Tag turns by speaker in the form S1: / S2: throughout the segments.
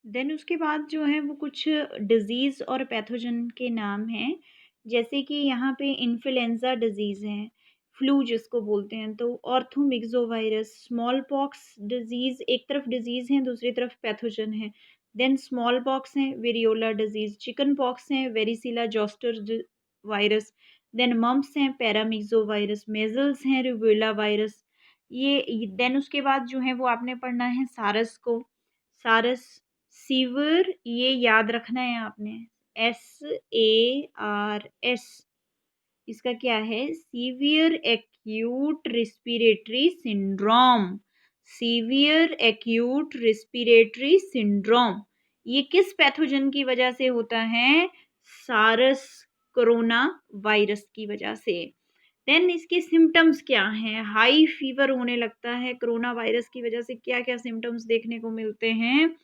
S1: Then उसके बाद जो है वो कुछ डिज़ीज़ और पैथोजन के नाम हैं, जैसे कि यहाँ पे इन्फ्लुएंज़ा डिज़ीज़ है, फ्लू जिसको बोलते हैं, तो ऑर्थोमिक्सोवायरस, स्मॉल पॉक्स डिज़ीज़ एक तरफ डिज़ीज़ है, दूसरी तरफ पैथोजन है। देन स्मॉल पॉक्स है, वेरियोला डिज़ीज़, चिकन पॉक्स है, varicella zoster virus, then mumps हैं, पैरामिक्सोवायरस, मेज़ल्स हैं, रूबेला वायरस। देन उसके बाद जो है वो आपने पढ़ना है सारस को, सारस सीवर, ये याद रखना है आपने, SARS। इसका क्या है? Severe acute respiratory syndrome. Severe acute respiratory syndrome, ये किस पैथोजन की वजह से होता है? सारस कोरोना वायरस की वजह से। देन इसके सिम्टम्स क्या हैं? हाई फीवर होने लगता है कोरोना वायरस की वजह से। क्या क्या सिम्टम्स देखने को मिलते हैं?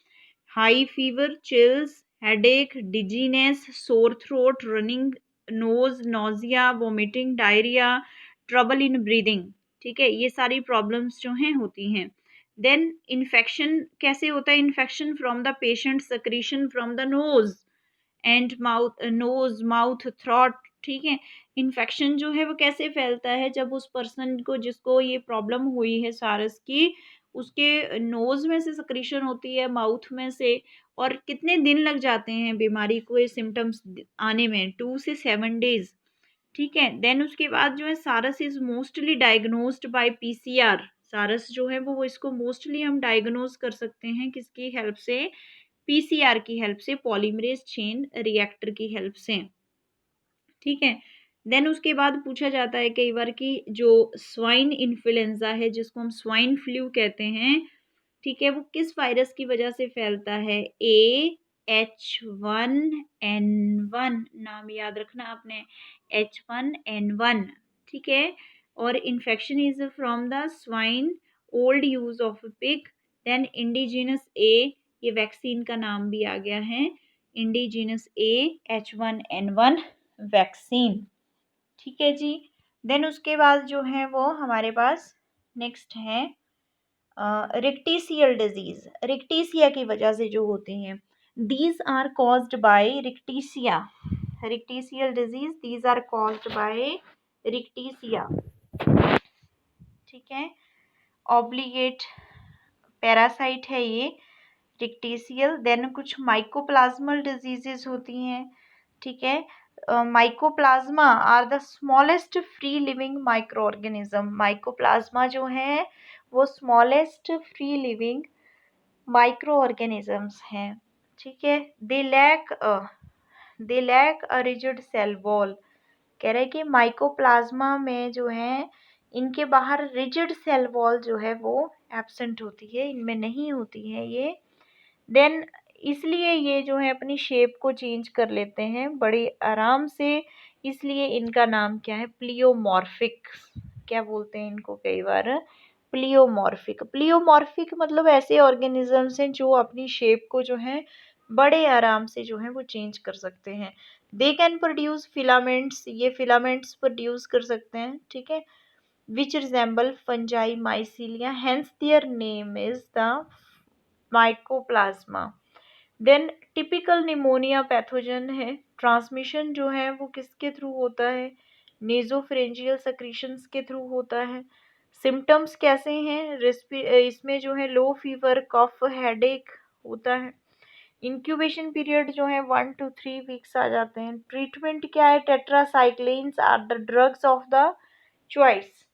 S1: High fever, chills, headache, dizziness, sore throat, running nose, nausea, vomiting, diarrhoea, trouble in breathing. ठीक है, ये सारी प्रॉब्लम्स जो हैं होती हैं। देन इन्फेक्शन कैसे होता है? Infection from the patient secretion from the nose and mouth, nose mouth throat. ठीक है, इन्फेक्शन जो है वो कैसे फैलता है? जब उस पर्सन को जिसको ये प्रॉब्लम हुई है सारस की, उसके नोज में से सक्रीशन होती है, माउथ में से, और कितने दिन लग जाते हैं बीमारी को ये सिम्टम्स आने में? 2 से 7 डेज। ठीक है, देन उसके बाद जो है सारस is mostly diagnosed bye PCR। सारस जो है वो इसको मोस्टली हम डायग्नोज कर सकते हैं किसकी हेल्प से? PCR की हेल्प से, पॉलीमरेज चेन रिएक्टर की हेल्प से। ठीक है, देन उसके बाद पूछा जाता है कई बार कि जो स्वाइन इन्फ्लुएंजा है, जिसको हम स्वाइन फ्लू कहते हैं, ठीक है, वो किस वायरस की वजह से फैलता है? H1N1, नाम याद रखना आपने, H1N1। ठीक है, और infection is from the swine, old use of pig. Then indigenous uh, ये वैक्सीन का नाम भी आ गया है, इंडिजिनस ए H1N1 वैक्सीन। ठीक है जी। देन उसके बाद जो है वो हमारे पास नेक्स्ट है रिक्टीसियल डिजीज। रिक्टीसिया की वजह से जो होती हैं, these are caused by rickettsia. Rickettsial disease, these are caused by rickettsia. ठीक है, ऑब्लिगेट पैरासाइट है ये रिक्टीसियल। देन कुछ माइकोप्लाज्मल डिजीजेस होती हैं। ठीक है, mycoplasma are the smallest free living microorganism. Mycoplasma जो है वो smallest free living microorganisms हैं। ठीक है, they lack a rigid cell wall. कह रहे हैं कि माइकोप्लाज्मा में जो है इनके बाहर रिजिड सेल वॉल जो है वो एब्सेंट होती है, इनमें नहीं होती है ये। देन इसलिए ये जो है अपनी शेप को चेंज कर लेते हैं बड़े आराम से, इसलिए इनका नाम क्या है? प्लियोमॉर्फिक। क्या बोलते हैं इनको कई बार? प्लियोमॉर्फिक। प्लियोमॉर्फिक मतलब ऐसे ऑर्गेनिजम्स हैं जो अपनी शेप को जो है बड़े आराम से जो है वो चेंज कर सकते हैं। दे कैन प्रोड्यूस फिलामेंट्स, ये फिलामेंट्स प्रोड्यूस कर सकते हैं। ठीक है, which resemble fungi mycelia, hence their name is the mycoplasma. Then typical pneumonia pathogen है, ट्रांसमिशन जो है वो किसके थ्रू होता है? नेजोफ्रेंजियल सक्रीशंस के थ्रू होता है। सिम्टम्स कैसे हैं? इसमें जो है लो फीवर, कफ, हेडेक होता है। इंक्यूबेशन पीरियड जो है 1 to 3 वीक्स आ जाते हैं। ट्रीटमेंट क्या है? Tetracyclines are the drugs of the choice.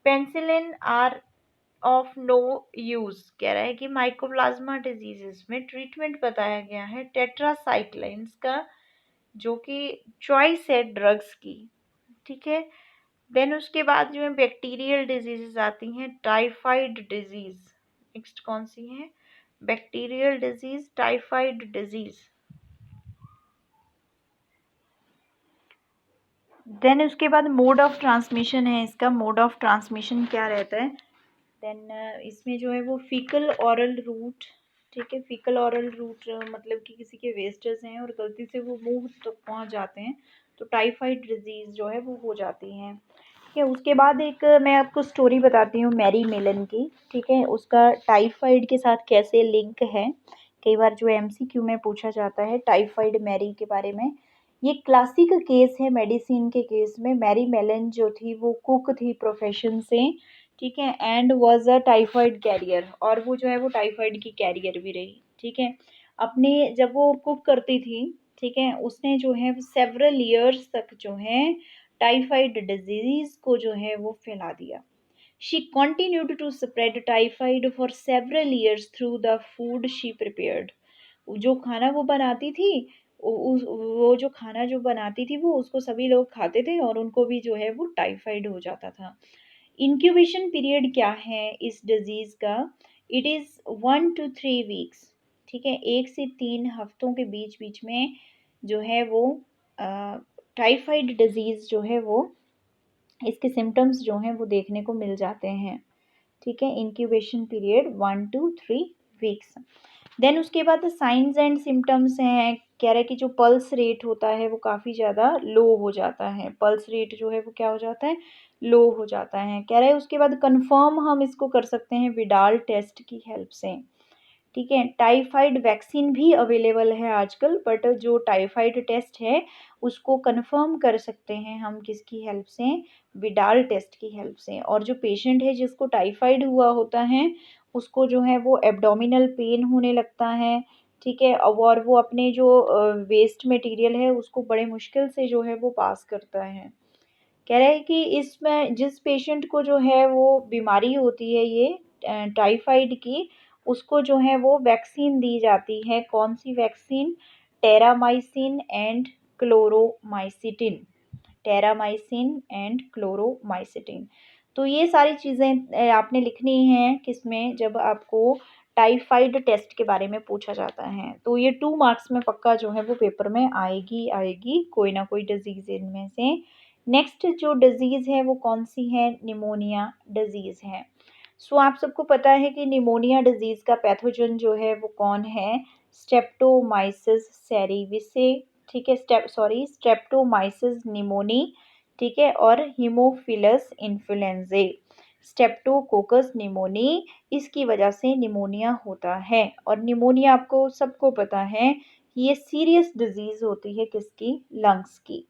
S1: Penicillin are of no use. कह रहा है कि माइकोप्लाज्मा डिजीजेस में ट्रीटमेंट बताया गया है टेट्रासाइक्लिन्स का, जो कि चॉइस है ड्रग्स की। ठीक है, देन उसके बाद जो है बैक्टीरियल डिजीजेस आती हैं। टाइफाइड डिजीज नेक्स्ट कौन सी है? Bacterial disease, typhoid disease. Then उसके बाद मोड ऑफ ट्रांसमिशन है इसका। मोड ऑफ ट्रांसमिशन क्या रहता है? देन इसमें जो है वो फीकल ऑरल रूट। ठीक है, फीकल ऑरल रूट मतलब कि किसी के वेस्टेज हैं और गलती से वो मुंह तक पहुंच जाते हैं, तो टाइफाइड डिजीज़ जो है वो हो जाती है। ठीक है, उसके बाद एक मैं आपको स्टोरी बताती हूँ मैरी मेलन की। ठीक है, उसका टाइफाइड के साथ कैसे लिंक है कई बार जो एमसीक्यू में पूछा जाता है टाइफाइड मैरी के बारे में। ये क्लासिक केस है मेडिसिन के केस में। मैरी मेलन जो थी वो कुक थी प्रोफेशन से, ठीक है, and was a typhoid carrier, और वो जो है वो टाइफाइड की कैरियर भी रही, ठीक है। अपने जब वो कुक करती थी, ठीक है, उसने जो है सेवरल ईयर्स तक जो है टाइफाइड डिजीज को जो है वो फैला दिया। She continued to spread typhoid for several years through the food she prepared. जो खाना वो बनाती थी, वो जो खाना जो बनाती थी वो उसको सभी लोग खाते थे और उनको भी जो है वो टाइफाइड हो जाता था। इंक्यूबेशन पीरियड क्या है इस डिजीज का? इट इज़ 1 to 3 weeks, ठीक है, 1 से 3 हफ्तों के बीच बीच में जो है वो टाइफाइड डिजीज जो है वो इसके सिम्टम्स जो हैं वो देखने को मिल जाते हैं, ठीक है। Incubation period 1 to 3 weeks। Then उसके बाद साइंस एंड सिम्टम्स हैं। कह रहे हैं कि जो पल्स रेट होता है वो काफ़ी ज़्यादा लो हो जाता है। पल्स रेट जो है वो क्या हो जाता है? लो हो जाता है। कह रहे हैं उसके बाद कंफर्म हम इसको कर सकते हैं विडाल टेस्ट की हेल्प से, ठीक है। टाइफाइड वैक्सीन भी अवेलेबल है आजकल, बट जो टाइफाइड टेस्ट है उसको कंफर्म कर सकते हैं हम किसकी हेल्प से? विडाल टेस्ट की हेल्प से। और जो पेशेंट है जिसको टाइफाइड हुआ होता है उसको जो है वो एब्डोमिनल पेन होने लगता है, ठीक है, और वो अपने जो वेस्ट मटेरियल है उसको बड़े मुश्किल से जो है वो पास करता है। कह रहे हैं कि इसमें जिस पेशेंट को जो है वो बीमारी होती है ये टाइफाइड की, उसको जो है वो वैक्सीन दी जाती है। कौन सी vaccine? Terramycin and Chloromycetin. Terramycin and Chloromycetin. तो ये सारी चीज़ें आपने लिखनी हैं किसमें? जब आपको टाइफाइड टेस्ट के बारे में पूछा जाता है। तो ये 2 मार्क्स में पक्का जो है वो पेपर में आएगी आएगी, कोई ना कोई डिजीज़ इनमें से। नेक्स्ट जो डिजीज़ है वो कौन सी है? निमोनिया डिजीज़ है। सो आप सबको पता है कि निमोनिया डिजीज़ का पैथोजन जो है वो कौन है? स्ट्रेप्टोमाइसिस सेरेविसे, ठीक है, स्ट्रेप्टोमाइसिस निमोनी, ठीक है, और हीमोफिलस इन्फ्लुएंजाe, स्ट्रेप्टोकोकस निमोनी, इसकी वजह से निमोनिया होता है। और निमोनिया आपको सबको पता है कि ये सीरियस डिजीज़ होती है किसकी? लंग्स की।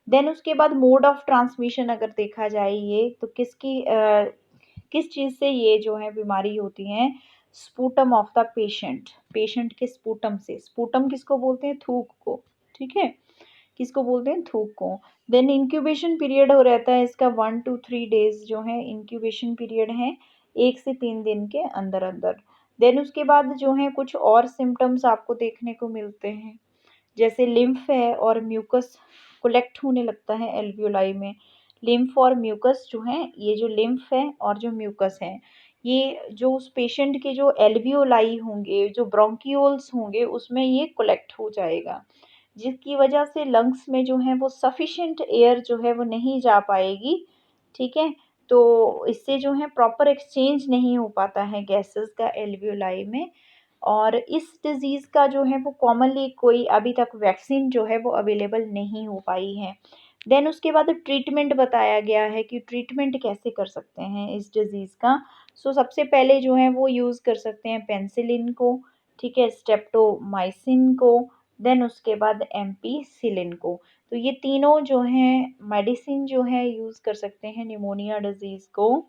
S1: देन उसके बाद मोड ऑफ ट्रांसमिशन अगर देखा जाए ये तो किस चीज़ से ये जो है बीमारी होती है? Sputum of the patient, patient के स्पूटम से। स्पूटम किसको बोलते हैं? थूक को, ठीक है, किसको बोलते हैं? थूक को। देन इंक्यूबेशन पीरियड हो रहता है इसका 1 to 3 days जो है इंक्यूबेशन पीरियड है, 1 से 3 दिन के अंदर अंदर। देन उसके बाद जो है कुछ और सिम्टम्स आपको देखने को मिलते हैं, जैसे लिम्फ है और म्यूकस कलेक्ट होने लगता है एल्वियोलाई में। लिम्फ और म्यूकस जो है, ये जो लिम्फ है और जो म्यूकस है, ये जो उस पेशेंट के जो एल्वियोलाई होंगे, जो ब्रोंकियोल्स होंगे, उसमें ये कलेक्ट हो जाएगा, जिसकी वजह से लंग्स में जो है वो सफिशिएंट एयर जो है वो नहीं जा पाएगी, ठीक है। तो इससे जो है प्रॉपर एक्सचेंज नहीं हो पाता है गैसेस का एल्वियोलाई में। और इस डिज़ीज़ का जो है वो कॉमनली कोई अभी तक वैक्सीन जो है वो अवेलेबल नहीं हो पाई है। देन उसके बाद ट्रीटमेंट बताया गया है कि ट्रीटमेंट कैसे कर सकते हैं इस डिज़ीज़ का। सो सबसे पहले जो है वो यूज़ कर सकते हैं पेनिसिलिन को, ठीक है, स्ट्रेप्टोमाइसिन को, देन उसके बाद एम्पिसिलिन को। तो ये तीनों जो हैं मेडिसिन जो है यूज़ कर सकते हैं निमोनिया डिज़ीज़ को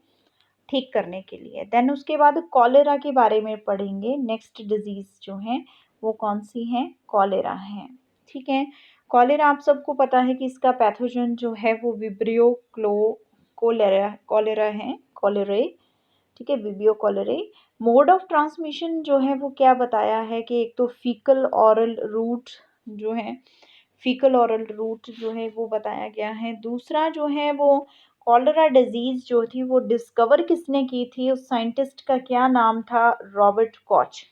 S1: ठीक करने के लिए। देन उसके बाद कॉलेरा के बारे में पढ़ेंगे। नेक्स्ट डिजीज़ जो है वो कौन सी है? कॉलेरा है, ठीक है। कॉलेरा आप सबको पता है कि इसका पैथोजन जो है वो विब्रियो क्लो कोलेरा कॉलेरा है, कॉलेरे, ठीक है, विब्रियो कॉलेरे। मोड ऑफ ट्रांसमिशन जो है वो क्या बताया है कि एक तो फीकल ऑरल रूट जो है, फीकल ऑरल रूट जो है वो बताया गया है। दूसरा जो है वो कॉलरा डिजीज़ जो थी वो डिस्कवर किसने की थी? उस साइंटिस्ट का क्या नाम था? Robert Koch.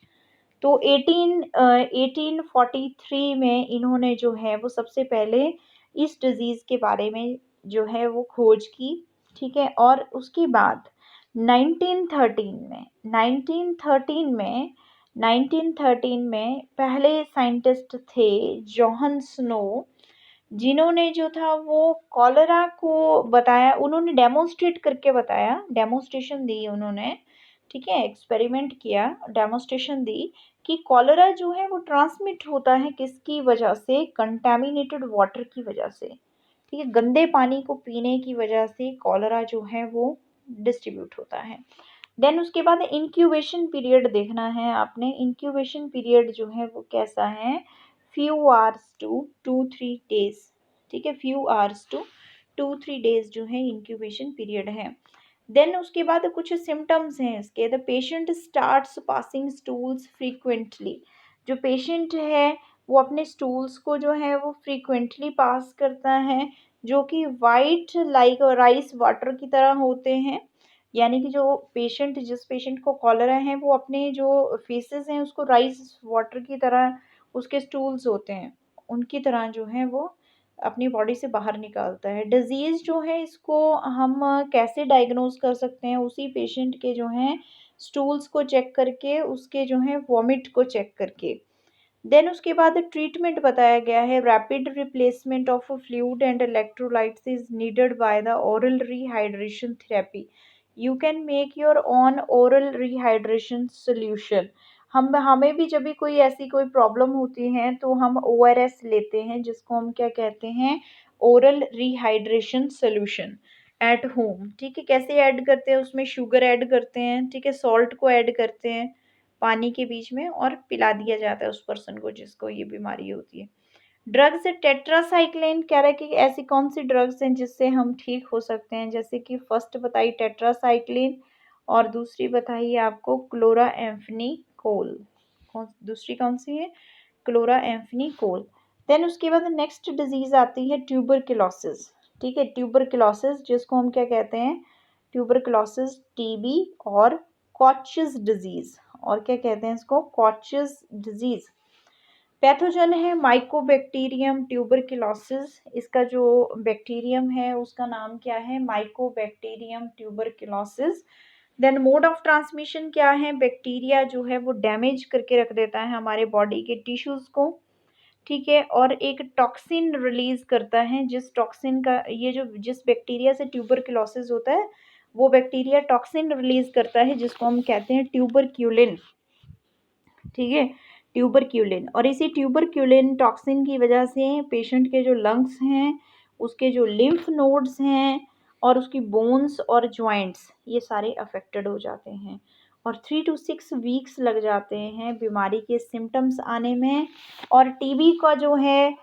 S1: तो 1843 में इन्होंने जो है वो सबसे पहले इस डिज़ीज़ के बारे में जो है वो खोज की, ठीक है। और उसके बाद 1913 में पहले साइंटिस्ट थे जॉन स्नो, जिन्होंने जो था वो कॉलरा को बताया। उन्होंने डेमोन्स्ट्रेट करके बताया, डेमोन्स्ट्रेशन दी उन्होंने, ठीक है, एक्सपेरिमेंट किया, डेमोन्स्ट्रेशन दी कि कॉलरा जो है वो ट्रांसमिट होता है किसकी वजह से, कंटेमिनेटेड वाटर की वजह से, ठीक है, गंदे पानी को पीने की वजह से कॉलरा जो है वो डिस्ट्रीब्यूट होता है। देन उसके बाद इंक्यूबेशन पीरियड देखना है आपने। इंक्यूबेशन पीरियड जो है वो कैसा है, फ्यू आवर्स टू 2-3 डेज, ठीक है, फ्यू आवर्स टू 2-3 डेज जो है इंक्यूबेशन पीरियड है। देन उसके बाद कुछ सिम्टम्स हैं इसके। The patient starts passing stools frequently, जो पेशेंट है वो अपने स्टूल्स को जो है वो फ्रीक्वेंटली पास करता है, जो कि वाइट लाइक राइस वाटर की तरह होते हैं। यानी कि जो पेशेंट, जिस पेशेंट को कॉलरा है वो अपने जो फेसेस हैं उसको राइस वाटर की तरह, उसके स्टूल्स होते हैं उनकी तरह जो है वो अपनी बॉडी से बाहर निकालता है। डिजीज़ जो है इसको हम कैसे डायग्नोज कर सकते हैं, उसी पेशेंट के जो हैं स्टूल्स को चेक करके, उसके जो है वॉमिट को चेक करके। देन उसके बाद ट्रीटमेंट बताया गया है, rapid replacement of fluid and electrolytes is needed by the oral rehydration therapy. You can make your on oral rehydration solution. हम हमें भी जब भी कोई ऐसी कोई प्रॉब्लम होती है तो हम ORS लेते हैं, जिसको हम क्या कहते हैं, oral rehydration solution at home, ठीक है। कैसे ऐड करते हैं, उसमें शुगर ऐड करते हैं, ठीक है, सॉल्ट को ऐड करते हैं पानी के बीच में और पिला दिया जाता है उस पर्सन को जिसको ये बीमारी होती है। ड्रग्स, टेट्रासाइक्लिन कह रहा है कि ऐसी कौन सी ड्रग्स हैं जिससे हम ठीक हो सकते हैं, जैसे कि फर्स्ट बताई टेट्रासाइक्लिन और दूसरी बताइए आपको क्लोराम्फेनिकोल। दूसरी कौन सी है, क्लोराम्फेनिकोल। देन उसके बाद नेक्स्ट डिजीज आती है ट्यूबरकुलोसिस, ठीक है, ट्यूबरकुलोसिस जिसको हम क्या कहते हैं, ट्यूबरकुलोसिस, टीबी और कॉचेस डिजीज, और क्या कहते हैं इसको, कॉचेस डिजीज। पैथोजन है माइकोबैक्टीरियम ट्यूबरकुलोसिस, इसका जो बैक्टीरियम है उसका नाम क्या है, mycobacterium tuberculosis. Then mode of transmission क्या है, बैक्टीरिया जो है वो डैमेज करके रख देता है हमारे बॉडी के टिश्यूज को, ठीक है, और एक टॉक्सिन रिलीज करता है, जिस टॉक्सिन का, ये जो जिस बैक्टीरिया से ट्यूबरकुलोसिस होता है वो बैक्टीरिया टॉक्सिन रिलीज करता है जिसको हम कहते हैं ट्यूबरक्यूलिन, ठीक है, ट्यूबरक्यूलिन। और इसी ट्यूबरक्यूलिन टॉक्सिन की वजह से पेशेंट के जो लंग्स हैं, उसके जो लिम्फ नोड्स हैं और उसकी बोन्स और जॉइंट्स, ये सारे अफेक्टेड हो जाते हैं और 3 to 6 वीक्स लग जाते हैं बीमारी के सिम्टम्स आने में। और टीबी का जो है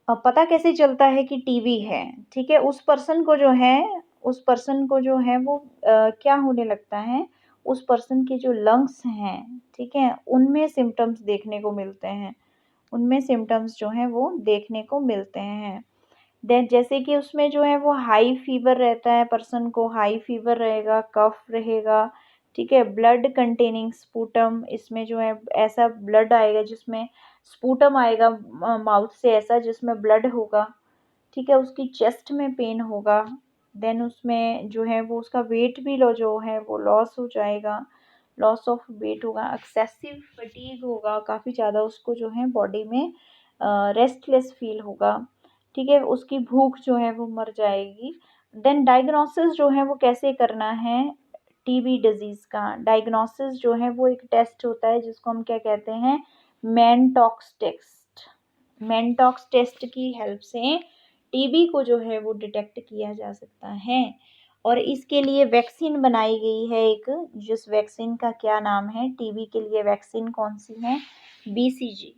S1: पता कैसे चलता है कि टीबी है, ठीक है, उस पर्सन को जो है, उस पर्सन को जो है वो क्या होने लगता है, उस पर्सन के जो लंग्स हैं, ठीक है, उनमें सिम्टम्स देखने को मिलते हैं, उनमें सिम्टम्स जो हैं वो देखने को मिलते हैं। देन जैसे कि उसमें जो है वो हाई फीवर रहता है, पर्सन को हाई फीवर रहेगा, कफ रहेगा, ठीक है, ब्लड कंटेनिंग स्पूटम, इसमें जो है ऐसा ब्लड आएगा जिसमें स्पूटम आएगा माउथ से ऐसा जिसमें ब्लड होगा, ठीक है, उसकी चेस्ट में पेन होगा। देन उसमें जो है वो उसका वेट भी लो जो है वो लॉस हो जाएगा, लॉस ऑफ वेट होगा, एक्सेसिव फटीग होगा, काफ़ी ज़्यादा उसको जो है बॉडी में रेस्टलेस फील होगा, ठीक है, उसकी भूख जो है वो मर जाएगी। देन डायग्नोसिस जो है वो कैसे करना है, टीबी डिजीज़ का डायग्नोसिस जो है वो एक टेस्ट होता है जिसको हम क्या कहते हैं, मैनटॉक्स टेस्ट। मैनटॉक्स टेस्ट की हेल्प से टीबी को जो है वो डिटेक्ट किया जा सकता है और इसके लिए वैक्सीन बनाई गई है एक, जिस वैक्सीन का क्या नाम है, टीबी के लिए वैक्सीन कौन सी है, BCG,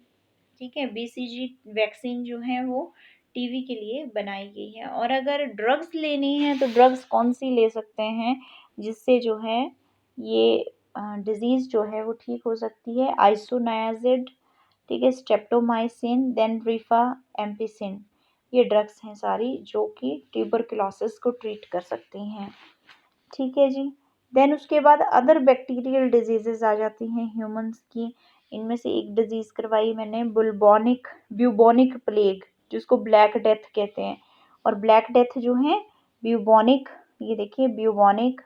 S1: ठीक है, BCG वैक्सीन जो है वो टीबी के लिए बनाई गई है। और अगर ड्रग्स लेनी है तो ड्रग्स कौन सी ले सकते हैं जिससे जो है ये डिजीज़ जो है वो ठीक हो सकती है, आइसोनायाजिड, ठीक है, स्ट्रेप्टोमाइसिन, देन रिफाएम्पिसिन, ये ड्रग्स हैं सारी जो कि ट्यूबरकुलोसिस को ट्रीट कर सकती हैं, ठीक है जी। देन उसके बाद अदर बैक्टीरियल डिजीजेज आ जाती हैं ह्यूमंस की। इनमें से एक डिजीज़ करवाई मैंने, ब्यूबोनिक प्लेग, जिसको ब्लैक डेथ कहते हैं। और ब्लैक डेथ जो है ब्यूबोनिक, ये देखिए ब्यूबोनिक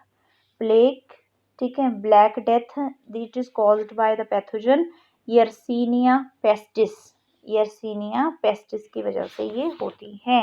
S1: प्लेग, ठीक है, black death, it is caused by the pathogen Yersinia pestis, Yersinia pestis की वजह से ये होती है।